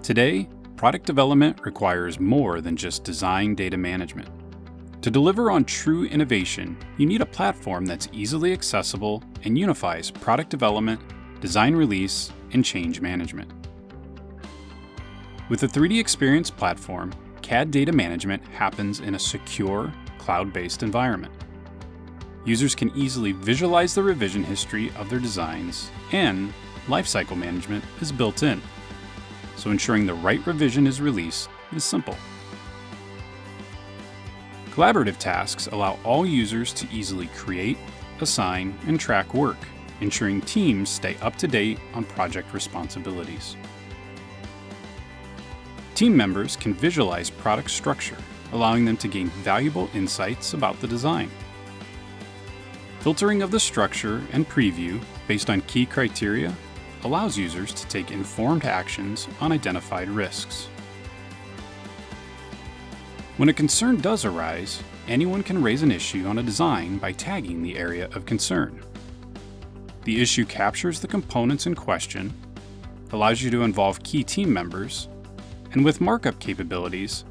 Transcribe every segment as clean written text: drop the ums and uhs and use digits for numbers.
Today, product development requires more than just design data management. To deliver on true innovation, you need a platform that's easily accessible and unifies product development, design release, and change management. With the 3D Experience platform, CAD data management happens in a secure, cloud-based environment. Users can easily visualize the revision history of their designs, and lifecycle management is built in, so ensuring the right revision is released is simple. Collaborative tasks allow all users to easily create, assign, and track work, ensuring teams stay up to date on project responsibilities. Team members can visualize product structure, allowing them to gain valuable insights about the design. Filtering of the structure and preview based on key criteria allows users to take informed actions on identified risks. When a concern does arise, anyone can raise an issue on a design by tagging the area of concern. The issue captures the components in question, allows you to involve key team members, and with markup capabilities,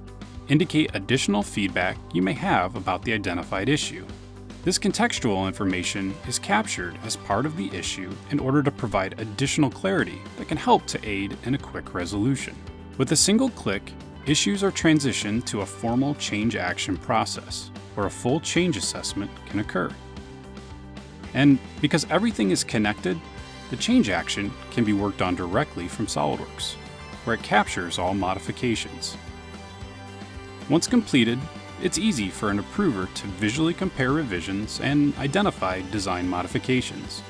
indicate additional feedback you may have about the identified issue. This contextual information is captured as part of the issue in order to provide additional clarity that can help to aid in a quick resolution. With a single click, issues are transitioned to a formal change action process, where a full change assessment can occur. And because everything is connected, the change action can be worked on directly from SOLIDWORKS, where it captures all modifications. Once completed, it's easy for an approver to visually compare revisions and identify design modifications.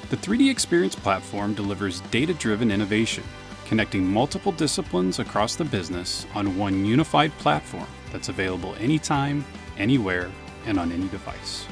The 3D Experience platform delivers data-driven innovation, connecting multiple disciplines across the business on one unified platform that's available anytime, anywhere, and on any device.